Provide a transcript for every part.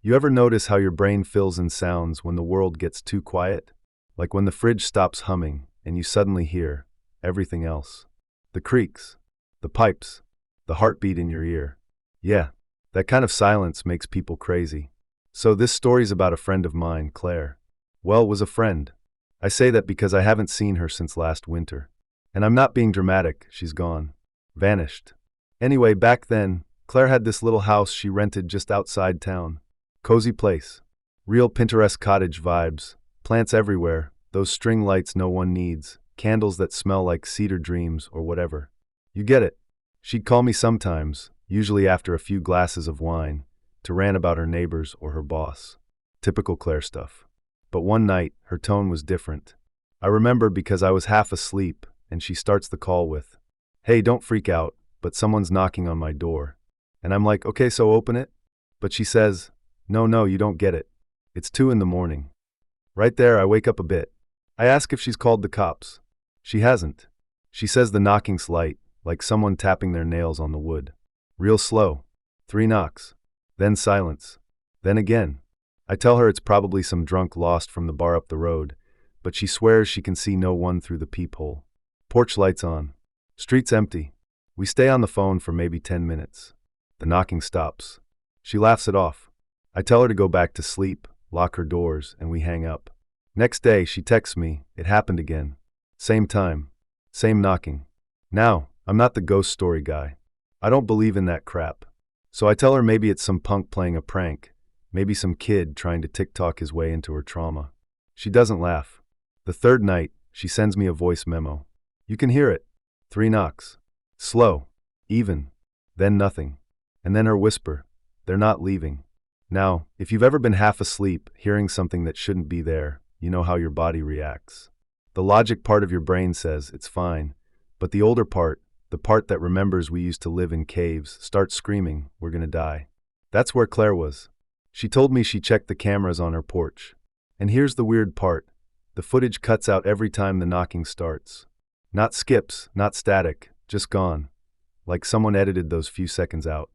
You ever notice how your brain fills in sounds when the world gets too quiet? Like when the fridge stops humming and you suddenly hear everything else. The creaks, the pipes, the heartbeat in your ear. Yeah, that kind of silence makes people crazy. So this story's about a friend of mine, Claire. Well, was a friend. I say that because I haven't seen her since last winter. And I'm not being dramatic, she's gone. Vanished. Anyway, back then, Claire had this little house she rented just outside town. Cozy place. Real Pinterest cottage vibes. Plants everywhere, those string lights no one needs, candles that smell like cedar dreams or whatever. You get it. She'd call me sometimes, usually after a few glasses of wine, to rant about her neighbors or her boss. Typical Claire stuff. But one night, her tone was different. I remember because I was half asleep, and she starts the call with, "Hey, don't freak out, but someone's knocking on my door." And I'm like, "Okay, so open it?" But she says, No, you don't get it. It's 2 in the morning. Right there, I wake up a bit. I ask if she's called the cops. She hasn't. She says the knocking's light, like someone tapping their nails on the wood. Real slow. 3 knocks. Then silence. Then again. I tell her it's probably some drunk lost from the bar up the road, but she swears she can see no one through the peephole. Porch lights on. Street's empty. We stay on the phone for maybe 10 minutes. The knocking stops. She laughs it off. I tell her to go back to sleep, lock her doors, and we hang up. Next day, she texts me, it happened again. Same time. Same knocking. Now, I'm not the ghost story guy. I don't believe in that crap. So I tell her maybe it's some punk playing a prank, maybe some kid trying to TikTok his way into her trauma. She doesn't laugh. The 3rd night, she sends me a voice memo. You can hear it. 3 knocks. Slow. Even. Then nothing. And then her whisper. They're not leaving. Now, if you've ever been half asleep, hearing something that shouldn't be there, you know how your body reacts. The logic part of your brain says it's fine, but the older part, the part that remembers we used to live in caves, starts screaming, we're gonna die. That's where Claire was. She told me she checked the cameras on her porch. And here's the weird part. The footage cuts out every time the knocking starts. Not skips, not static, just gone. Like someone edited those few seconds out.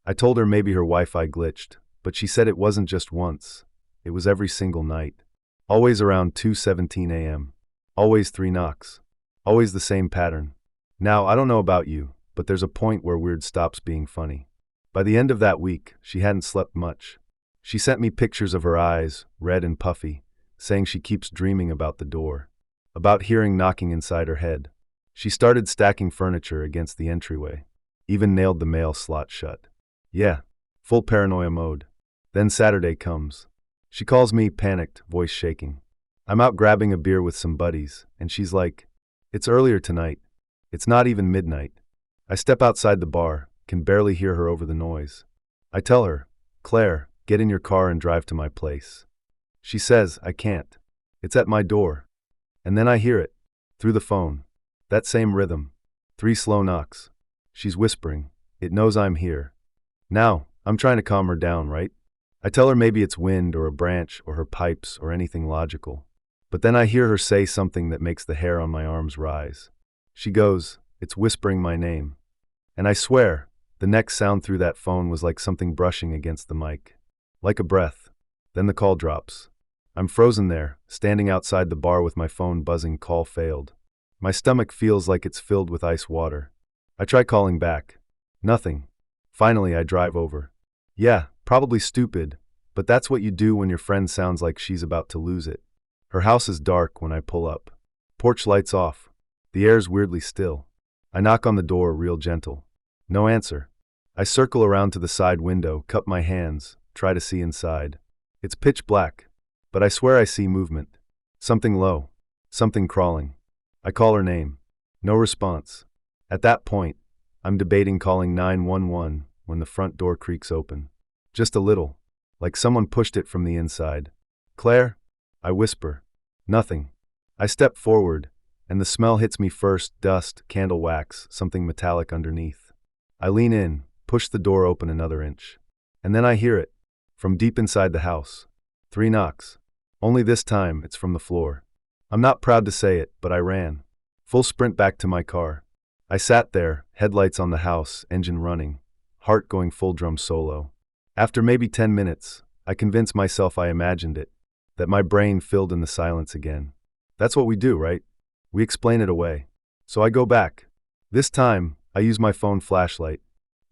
I told her maybe her Wi-Fi glitched, but she said it wasn't just once. It was every single night. Always around 2:17 a.m. Always 3 knocks. Always the same pattern. Now, I don't know about you, but there's a point where weird stops being funny. By the end of that week, she hadn't slept much. She sent me pictures of her eyes, red and puffy, saying she keeps dreaming about the door. About hearing knocking inside her head. She started stacking furniture against the entryway. Even nailed the mail slot shut. Yeah, full paranoia mode. Then Saturday comes. She calls me, panicked, voice shaking. I'm out grabbing a beer with some buddies, and she's like, "It's earlier tonight. It's not even midnight." I step outside the bar, can barely hear her over the noise. I tell her, "Claire, get in your car and drive to my place." She says, "I can't. It's at my door." And then I hear it, through the phone. That same rhythm. 3 slow knocks. She's whispering. It knows I'm here. Now, I'm trying to calm her down, right? I tell her maybe it's wind or a branch or her pipes or anything logical. But then I hear her say something that makes the hair on my arms rise. She goes, "It's whispering my name." And I swear, the next sound through that phone was like something brushing against the mic. Like a breath. Then the call drops. I'm frozen there, standing outside the bar with my phone buzzing, call failed. My stomach feels like it's filled with ice water. I try calling back. Nothing. Finally, I drive over. Yeah, probably stupid, but that's what you do when your friend sounds like she's about to lose it. Her house is dark when I pull up. Porch lights off. The air's weirdly still. I knock on the door real gentle. No answer. I circle around to the side window, cup my hands, try to see inside. It's pitch black, but I swear I see movement. Something low. Something crawling. I call her name. No response. At that point, I'm debating calling 911 when the front door creaks open. Just a little, like someone pushed it from the inside. "Claire?" I whisper. Nothing. I step forward, and the smell hits me first, dust, candle wax, something metallic underneath. I lean in, push the door open another inch. And then I hear it, from deep inside the house. 3 knocks. Only this time, it's from the floor. I'm not proud to say it, but I ran. Full sprint back to my car. I sat there, headlights on the house, engine running, heart going full drum solo. After maybe 10 minutes, I convince myself I imagined it, that my brain filled in the silence again. That's what we do, right? We explain it away. So I go back. This time, I use my phone flashlight.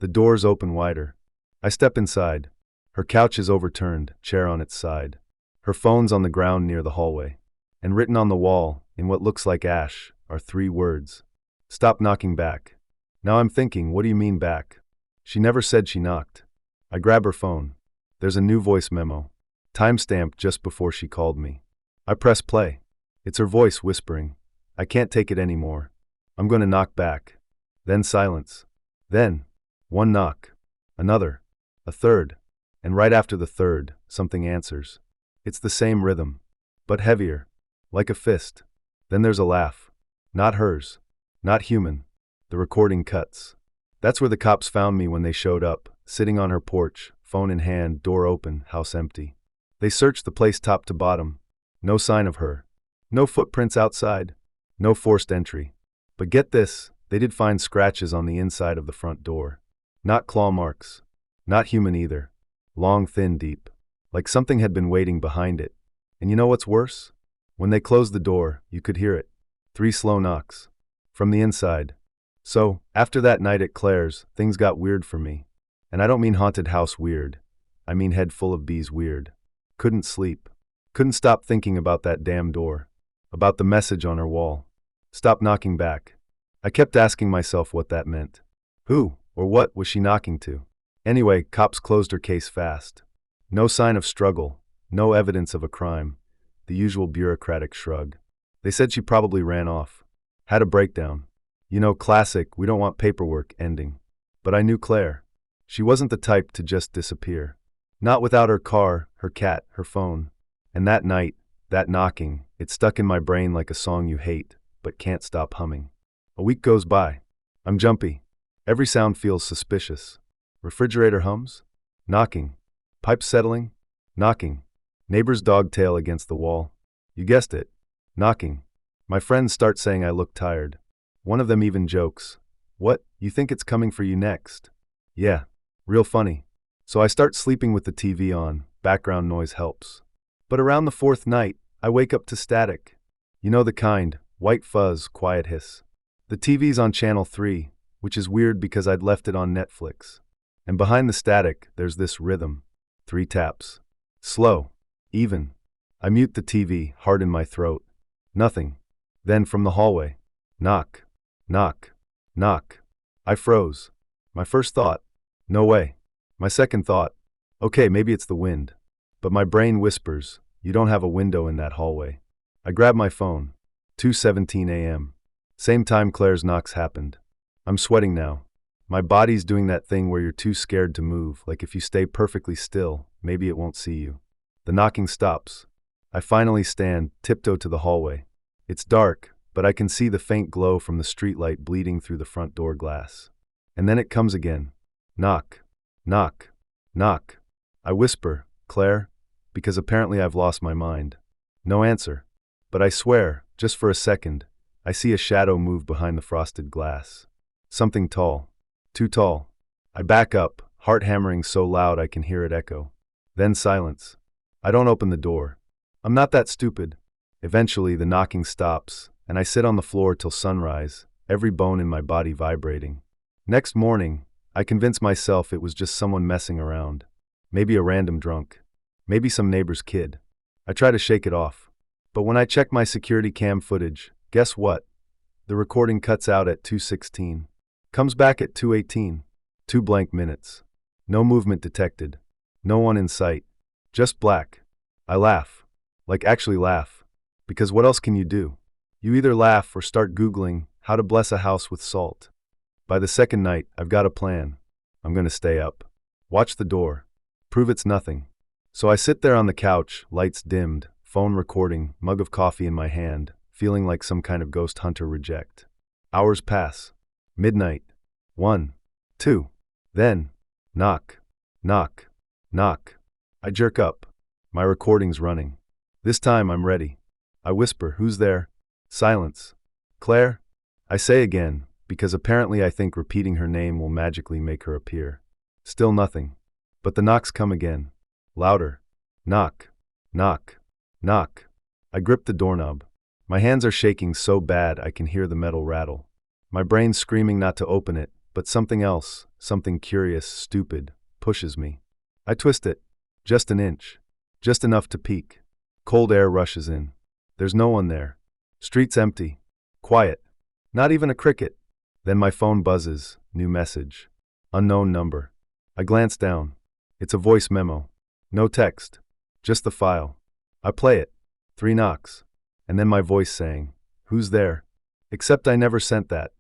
The doors open wider. I step inside. Her couch is overturned, chair on its side. Her phone's on the ground near the hallway. And written on the wall, in what looks like ash, are 3 words. Stop knocking back. Now I'm thinking, what do you mean back? She never said she knocked. I grab her phone. There's a new voice memo. Timestamped just before she called me. I press play. It's her voice whispering. I can't take it anymore. I'm going to knock back. Then silence. Then, one knock. Another. A third. And right after the third, something answers. It's the same rhythm, but heavier. Like a fist. Then there's a laugh. Not hers. Not human. The recording cuts. That's where the cops found me when they showed up, sitting on her porch, phone in hand, door open, house empty. They searched the place top to bottom. No sign of her. No footprints outside. No forced entry. But get this, they did find scratches on the inside of the front door. Not claw marks. Not human either. Long, thin, deep. Like something had been waiting behind it. And you know what's worse? When they closed the door, you could hear it. 3 slow knocks. From the inside. So, after that night at Claire's, things got weird for me. And I don't mean haunted house weird. I mean head full of bees weird. Couldn't sleep. Couldn't stop thinking about that damn door. About the message on her wall. Stop knocking back. I kept asking myself what that meant. Who, or what, was she knocking to? Anyway, cops closed her case fast. No sign of struggle. No evidence of a crime. The usual bureaucratic shrug. They said she probably ran off. Had a breakdown. You know, classic, we don't want paperwork ending. But I knew Claire. She wasn't the type to just disappear. Not without her car, her cat, her phone. And that night, that knocking, it stuck in my brain like a song you hate, but can't stop humming. A week goes by. I'm jumpy. Every sound feels suspicious. Refrigerator hums? Knocking. Pipes settling? Knocking. Neighbor's dog tail against the wall? You guessed it. Knocking. My friends start saying I look tired. One of them even jokes. What, you think it's coming for you next? Yeah. Real funny. So I start sleeping with the TV on. Background noise helps. But around the 4th night, I wake up to static. You know the kind, white fuzz, quiet hiss. The TV's on channel 3, which is weird because I'd left it on Netflix. And behind the static, there's this rhythm. 3 taps. Slow. Even. I mute the TV, heart in my throat. Nothing. Then from the hallway. Knock. Knock. Knock. I froze. My first thought. No way. My second thought. Okay, maybe it's the wind. But my brain whispers, you don't have a window in that hallway. I grab my phone. 2:17 a.m. Same time Claire's knocks happened. I'm sweating now. My body's doing that thing where you're too scared to move, like if you stay perfectly still, maybe it won't see you. The knocking stops. I finally stand, tiptoe to the hallway. It's dark, but I can see the faint glow from the streetlight bleeding through the front door glass. And then it comes again. Knock. Knock. Knock. I whisper, Claire, because apparently I've lost my mind. No answer. But I swear, just for a second, I see a shadow move behind the frosted glass. Something tall. Too tall. I back up, heart hammering so loud I can hear it echo. Then silence. I don't open the door. I'm not that stupid. Eventually, the knocking stops, and I sit on the floor till sunrise, every bone in my body vibrating. Next morning, I convince myself it was just someone messing around. Maybe a random drunk. Maybe some neighbor's kid. I try to shake it off. But when I check my security cam footage, guess what? The recording cuts out at 2:16. Comes back at 2:18. 2 blank minutes. No movement detected. No one in sight. Just black. I laugh. Like actually laugh. Because what else can you do? You either laugh or start Googling how to bless a house with salt. By the second night, I've got a plan. I'm gonna stay up. Watch the door. Prove it's nothing. So I sit there on the couch, lights dimmed, phone recording, mug of coffee in my hand, feeling like some kind of ghost hunter reject. Hours pass. Midnight. 1. 2. Then, knock. Knock. Knock. I jerk up. My recording's running. This time I'm ready. I whisper, who's there? Silence. Claire? I say again, because apparently I think repeating her name will magically make her appear. Still nothing. But the knocks come again. Louder. Knock. Knock. Knock. I grip the doorknob. My hands are shaking so bad I can hear the metal rattle. My brain's screaming not to open it, but something else, something curious, stupid, pushes me. I twist it. Just an inch. Just enough to peek. Cold air rushes in. There's no one there. Street's empty. Quiet. Not even a cricket. Then my phone buzzes. New message. Unknown number. I glance down. It's a voice memo. No text. Just the file. I play it. 3 knocks. And then my voice saying, "Who's there?" Except I never sent that.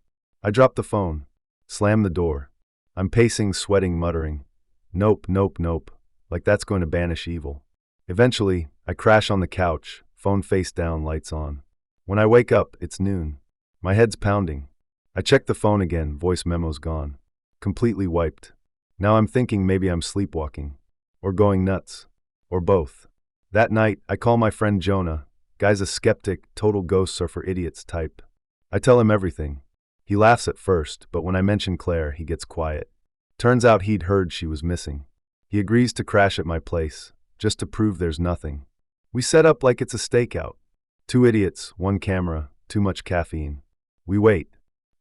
I drop the phone. Slam the door. I'm pacing, sweating, muttering. Nope, nope, nope. Like that's going to banish evil. Eventually, I crash on the couch, phone face down, lights on. When I wake up, it's noon. My head's pounding. I check the phone again, voice memo's gone. Completely wiped. Now I'm thinking maybe I'm sleepwalking. Or going nuts. Or both. That night, I call my friend Jonah. Guy's a skeptic, total ghosts are for idiots type. I tell him everything. He laughs at first, but when I mention Claire, he gets quiet. Turns out he'd heard she was missing. He agrees to crash at my place, just to prove there's nothing. We set up like it's a stakeout. 2 idiots, 1 camera, too much caffeine. We wait.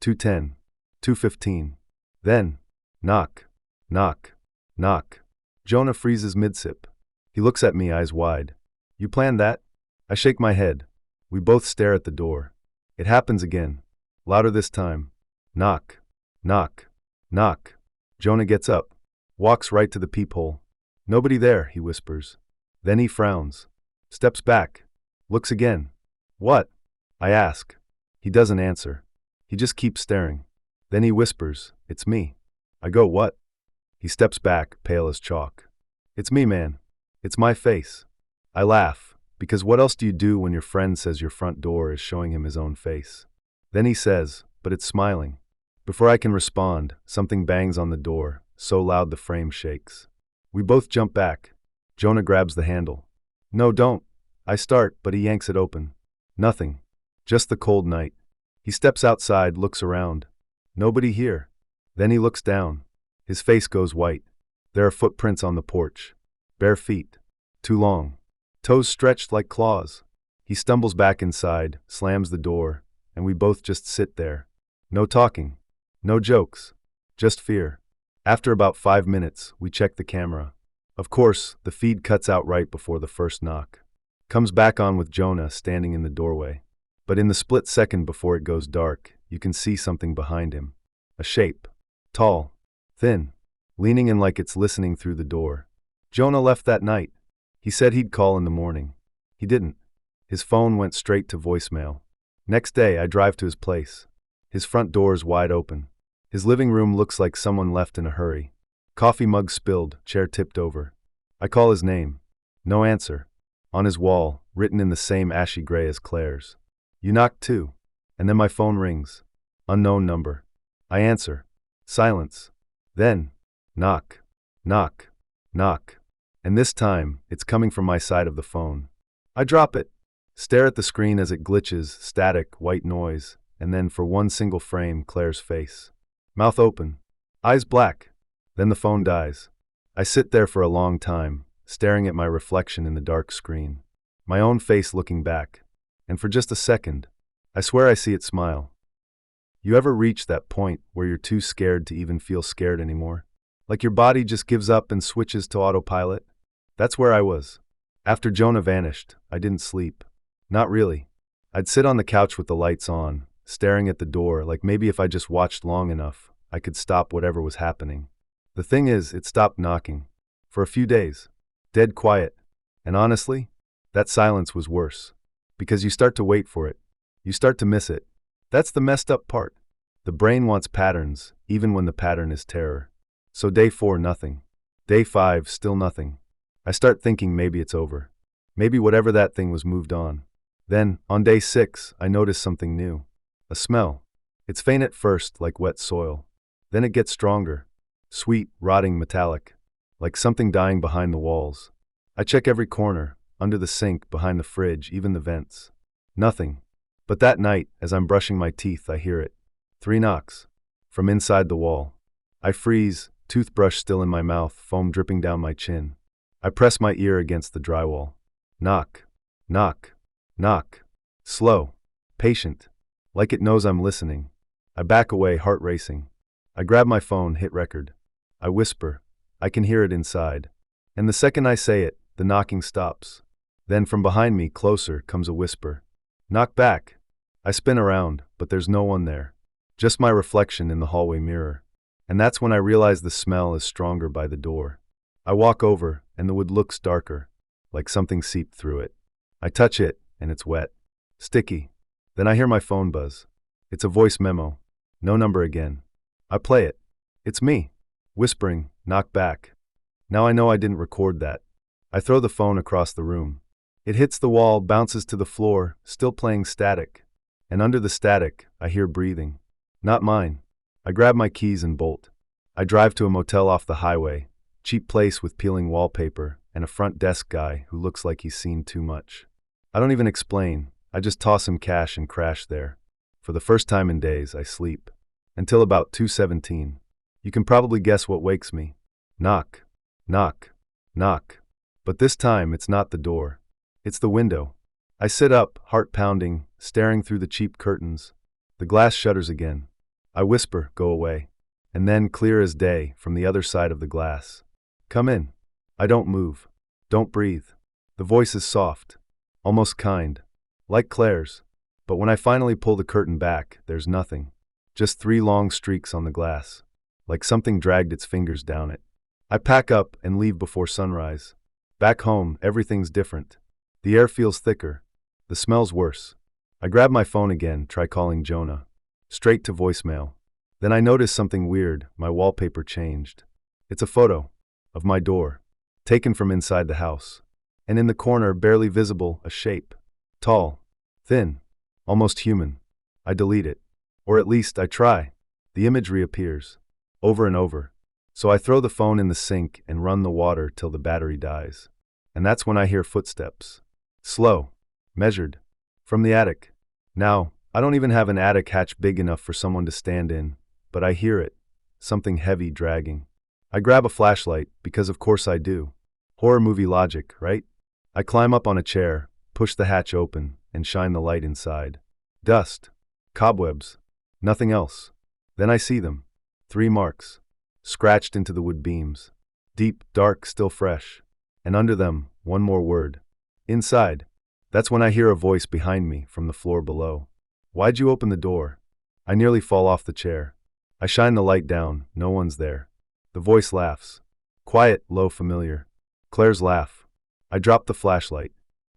2:10. 2:15. Then, knock. Knock. Knock. Jonah freezes mid-sip. He looks at me, eyes wide. You planned that? I shake my head. We both stare at the door. It happens again. Louder this time. Knock. Knock. Knock. Jonah gets up. Walks right to the peephole. Nobody there, he whispers. Then he frowns. Steps back. Looks again. What? I ask. He doesn't answer. He just keeps staring. Then he whispers, "It's me." I go, "What?" He steps back, pale as chalk. "It's me, man. It's my face." I laugh. Because what else do you do when your friend says your front door is showing him his own face? Then he says, "But it's smiling." Before I can respond, something bangs on the door, so loud the frame shakes. We both jump back. Jonah grabs the handle. "No, don't." I start, but he yanks it open. Nothing. Just the cold night. He steps outside, looks around. Nobody here. Then he looks down. His face goes white. There are footprints on the porch. Bare feet. Too long. Toes stretched like claws. He stumbles back inside, slams the door, and we both just sit there. No talking. No jokes. Just fear. After about 5 minutes, we check the camera. Of course, the feed cuts out right before the first knock. Comes back on with Jonah standing in the doorway. But in the split second before it goes dark, you can see something behind him. A shape. Tall. Thin. Leaning in like it's listening through the door. Jonah left that night. He said he'd call in the morning. He didn't. His phone went straight to voicemail. Next day, I drive to his place. His front door is wide open. His living room looks like someone left in a hurry. Coffee mug spilled, chair tipped over. I call his name. No answer. On his wall, written in the same ashy gray as Claire's. You knocked too. And then my phone rings. Unknown number. I answer. Silence. Then, knock. Knock. Knock. And this time, it's coming from my side of the phone. I drop it. Stare at the screen as it glitches, static, white noise, and then for one single frame, Claire's face. Mouth open. Eyes black. Then the phone dies. I sit there for a long time, staring at my reflection in the dark screen. My own face looking back. And for just a second, I swear I see it smile. You ever reach that point where you're too scared to even feel scared anymore? Like your body just gives up and switches to autopilot? That's where I was. After Jonah vanished, I didn't sleep. Not really. I'd sit on the couch with the lights on, staring at the door like maybe if I just watched long enough, I could stop whatever was happening. The thing is, it stopped knocking. For a few days. Dead quiet. And honestly, that silence was worse. Because you start to wait for it. You start to miss it. That's the messed up part. The brain wants patterns, even when the pattern is terror. So day 4, nothing. Day 5, still nothing. I start thinking maybe it's over. Maybe whatever that thing was moved on. Then, on day 6, I notice something new. A smell. It's faint at first, like wet soil. Then it gets stronger. Sweet, rotting, metallic. Like something dying behind the walls. I check every corner, under the sink, behind the fridge, even the vents. Nothing. But that night, as I'm brushing my teeth, I hear it. 3 knocks. From inside the wall. I freeze, toothbrush still in my mouth, foam dripping down my chin. I I press my ear against the drywall. Knock, knock, knock. Slow, patient, like it knows I'm listening. I back away, heart racing. I grab my phone, hit record. I whisper. I can hear it inside. And the second I say it, the knocking stops. Then from behind me, closer, comes a whisper. Knock back. I spin around, but there's no one there. Just my reflection in the hallway mirror. And that's when I realize the smell is stronger by the door. I walk over, and the wood looks darker, like something seeped through it. I touch it, and it's wet. Sticky. Then I hear my phone buzz. It's a voice memo. No number again. I play it. It's me. Whispering, knock back. Now I know I didn't record that. I throw the phone across the room. It hits the wall, bounces to the floor, still playing static. And under the static, I hear breathing. Not mine. I grab my keys and bolt. I drive to a motel off the highway, cheap place with peeling wallpaper and a front desk guy who looks like he's seen too much. I don't even explain. I just toss him cash and crash there. For the first time in days, I sleep. Until about 2:17. You can probably guess what wakes me. Knock, knock, knock. But this time, it's not the door. It's the window. I sit up, heart pounding, staring through the cheap curtains. The glass shutters again. I whisper, go away. And then, clear as day, from the other side of the glass. Come in. I don't move. Don't breathe. The voice is soft. Almost kind. Like Claire's. But when I finally pull the curtain back, there's nothing. Just 3 long streaks on the glass. Like something dragged its fingers down it. I pack up and leave before sunrise. Back home, everything's different. The air feels thicker. The smell's worse. I grab my phone again, try calling Jonah. Straight to voicemail. Then I notice something weird. My wallpaper changed. It's a photo of my door, taken from inside the house. And in the corner, barely visible, a shape. Tall, thin, almost human. I delete it. Or at least I try. The image reappears. Over and over. So I throw the phone in the sink and run the water till the battery dies. And that's when I hear footsteps. Slow. Measured. From the attic. Now, I don't even have an attic hatch big enough for someone to stand in, but I hear it. Something heavy dragging. I grab a flashlight, because of course I do. Horror movie logic, right? I climb up on a chair, push the hatch open, and shine the light inside. Dust. Cobwebs. Nothing else. Then I see them. 3 marks. Scratched into the wood beams. Deep, dark, still fresh. And under them, one more word. Inside. That's when I hear a voice behind me from the floor below. Why'd you open the door? I nearly fall off the chair. I shine the light down, no one's there. The voice laughs. Quiet, low, familiar. Claire's laugh. I drop the flashlight.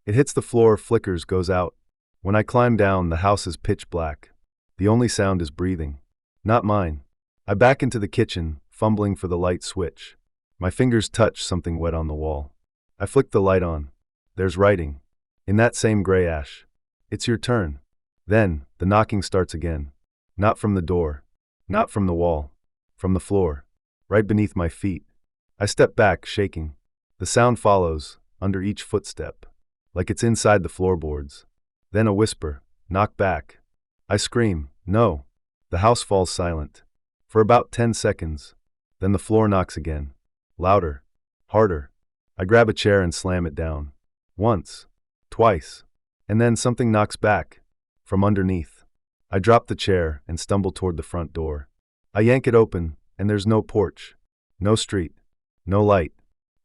It hits the floor, flickers, goes out. When I climb down, the house is pitch black. The only sound is breathing. Not mine. I back into the kitchen, fumbling for the light switch. My fingers touch something wet on the wall. I flick the light on. There's writing. In that same gray ash. It's your turn. Then, the knocking starts again. Not from the door. Not from the wall. From the floor. Right beneath my feet. I step back, shaking. The sound follows, under each footstep. Like it's inside the floorboards. Then a whisper. Knock back. I scream. No. The house falls silent. For about 10 seconds. Then the floor knocks again. Louder. Harder. I grab a chair and slam it down. Once. Twice. And then something knocks back. From underneath. I drop the chair and stumble toward the front door. I yank it open, and there's no porch. No street. No light.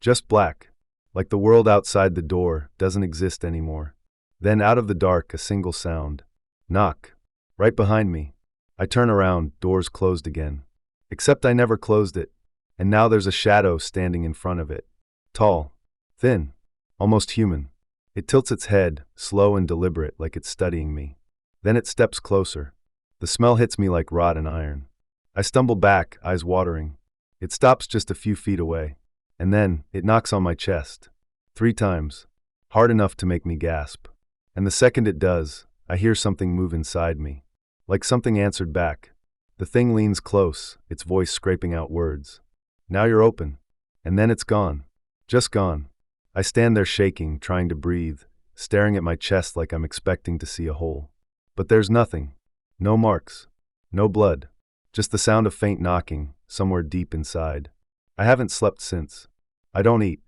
Just black. Like the world outside the door doesn't exist anymore. Then out of the dark, a single sound. Knock. Right behind me. I turn around, doors closed again. Except I never closed it. And now there's a shadow standing in front of it. Tall. Thin. Almost human. It tilts its head, slow and deliberate, like it's studying me. Then it steps closer. The smell hits me like rotten iron. I stumble back, eyes watering. It stops just a few feet away. And then, it knocks on my chest. 3 times. Hard enough to make me gasp. And the second it does, I hear something move inside me. Like something answered back. The thing leans close, its voice scraping out words. Now you're open. And then it's gone. Just gone. I stand there shaking, trying to breathe, staring at my chest like I'm expecting to see a hole. But there's nothing. No marks. No blood. Just the sound of faint knocking, somewhere deep inside. I haven't slept since. I don't eat.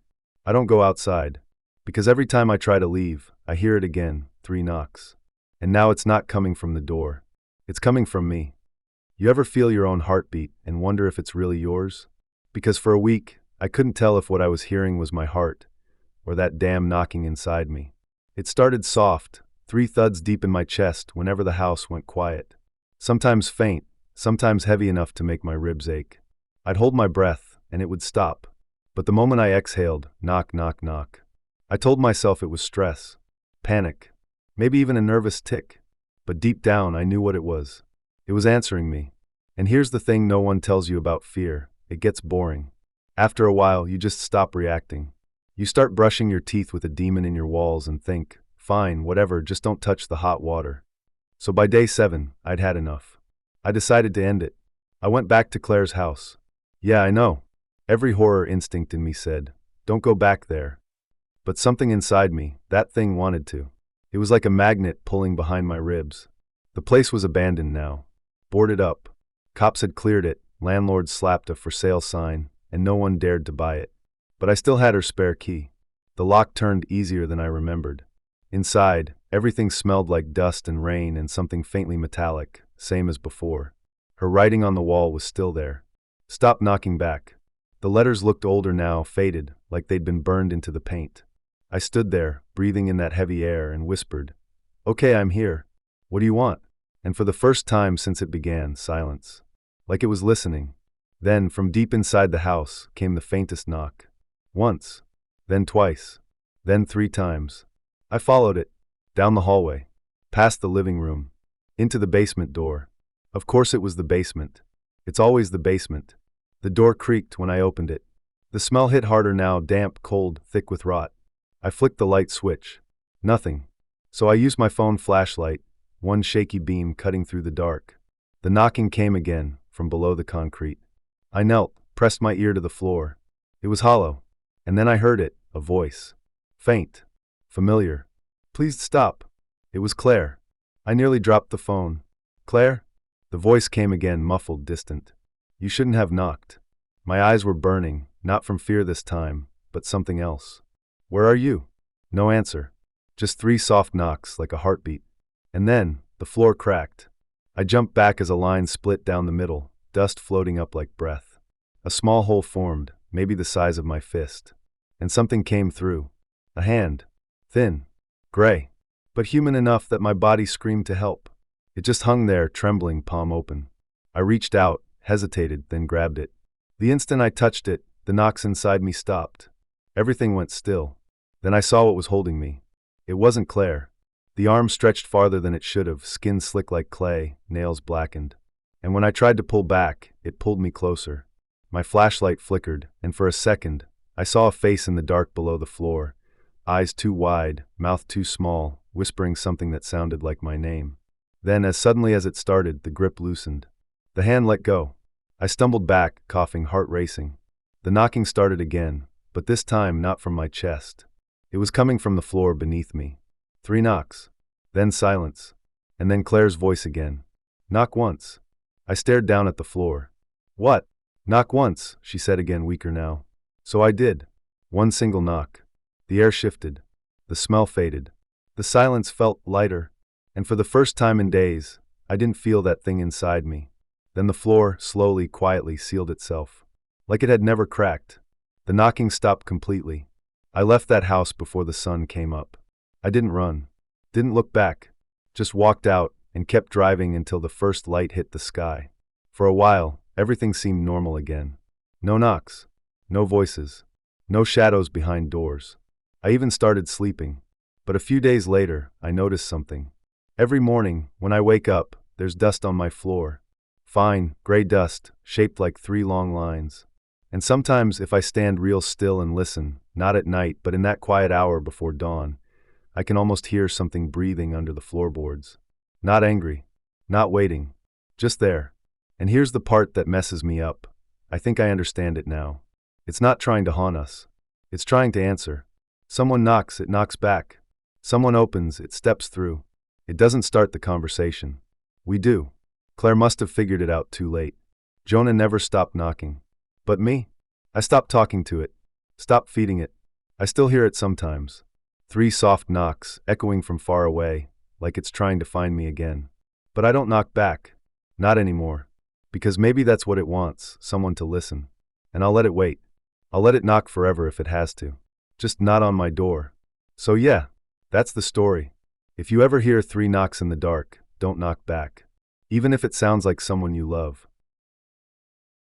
I don't go outside. Because every time I try to leave, I hear it again, 3 knocks. And now it's not coming from the door. It's coming from me. You ever feel your own heartbeat and wonder if it's really yours? Because for a week, I couldn't tell if what I was hearing was my heart or that damn knocking inside me. It started soft, 3 thuds deep in my chest whenever the house went quiet. Sometimes faint, sometimes heavy enough to make my ribs ache. I'd hold my breath, and it would stop. But the moment I exhaled, knock, knock, knock. I told myself it was stress, panic, maybe even a nervous tick. But deep down, I knew what it was. It was answering me. And here's the thing no one tells you about fear. It gets boring. After a while, you just stop reacting. You start brushing your teeth with a demon in your walls and think, fine, whatever, just don't touch the hot water. So by day 7, I'd had enough. I decided to end it. I went back to Claire's house. Yeah, I know. Every horror instinct in me said, don't go back there. But something inside me, that thing wanted to. It was like a magnet pulling behind my ribs. The place was abandoned now. Boarded up. Cops had cleared it, landlord slapped a for sale sign, and no one dared to buy it. But I still had her spare key. The lock turned easier than I remembered. Inside, everything smelled like dust and rain and something faintly metallic, same as before. Her writing on the wall was still there. Stop knocking back. The letters looked older now, faded, like they'd been burned into the paint. I stood there, breathing in that heavy air, and whispered, okay, I'm here. What do you want? And for the first time since it began, silence. Like it was listening. Then, from deep inside the house, came the faintest knock. Once. Then twice. Then 3 times. I followed it. Down the hallway. Past the living room. Into the basement door. Of course it was the basement. It's always the basement. The door creaked when I opened it. The smell hit harder now, damp, cold, thick with rot. I flicked the light switch. Nothing. So I used my phone flashlight, one shaky beam cutting through the dark. The knocking came again, from below the concrete. I knelt, pressed my ear to the floor. It was hollow. And then I heard it, a voice. Faint. Familiar. Please stop. It was Claire. I nearly dropped the phone. Claire? The voice came again, muffled, distant. You shouldn't have knocked. My eyes were burning, not from fear this time, but something else. Where are you? No answer. Just 3 soft knocks, like a heartbeat. And then, the floor cracked. I jumped back as a line split down the middle, dust floating up like breath. A small hole formed, maybe the size of my fist. And something came through. A hand. Thin. Gray. But human enough that my body screamed to help. It just hung there, trembling, palm open. I reached out, hesitated, then grabbed it. The instant I touched it, the knocks inside me stopped. Everything went still. Then I saw what was holding me. It wasn't Claire. The arm stretched farther than it should have, skin slick like clay, nails blackened. And when I tried to pull back, it pulled me closer. My flashlight flickered, and for a second, I saw a face in the dark below the floor. Eyes too wide, mouth too small, whispering something that sounded like my name. Then, as suddenly as it started, the grip loosened. The hand let go. I stumbled back, coughing, heart racing. The knocking started again, but this time not from my chest. It was coming from the floor beneath me. 3 knocks. Then silence. And then Claire's voice again. Knock once. I stared down at the floor. What? Knock once, she said again, weaker now. So I did. 1 single knock. The air shifted. The smell faded. The silence felt lighter. And for the first time in days, I didn't feel that thing inside me. Then the floor, slowly, quietly sealed itself. Like it had never cracked. The knocking stopped completely. I left that house before the sun came up. I didn't run. Didn't look back. Just walked out and kept driving until the first light hit the sky. For a while, everything seemed normal again. No knocks. No voices. No shadows behind doors. I even started sleeping. But a few days later, I noticed something. Every morning, when I wake up, there's dust on my floor. Fine, gray dust, shaped like 3 long lines. And sometimes if I stand real still and listen, not at night but in that quiet hour before dawn, I can almost hear something breathing under the floorboards. Not angry. Not waiting. Just there. And here's the part that messes me up. I think I understand it now. It's not trying to haunt us. It's trying to answer. Someone knocks, it knocks back. Someone opens, it steps through. It doesn't start the conversation. We do. Claire must have figured it out too late. Jonah never stopped knocking. But me? I stopped talking to it. Stopped feeding it. I still hear it sometimes. 3 soft knocks, echoing from far away, like it's trying to find me again. But I don't knock back. Not anymore. Because maybe that's what it wants, someone to listen. And I'll let it wait. I'll let it knock forever if it has to. Just not on my door. So yeah, that's the story. If you ever hear 3 knocks in the dark, don't knock back. Even if it sounds like someone you love.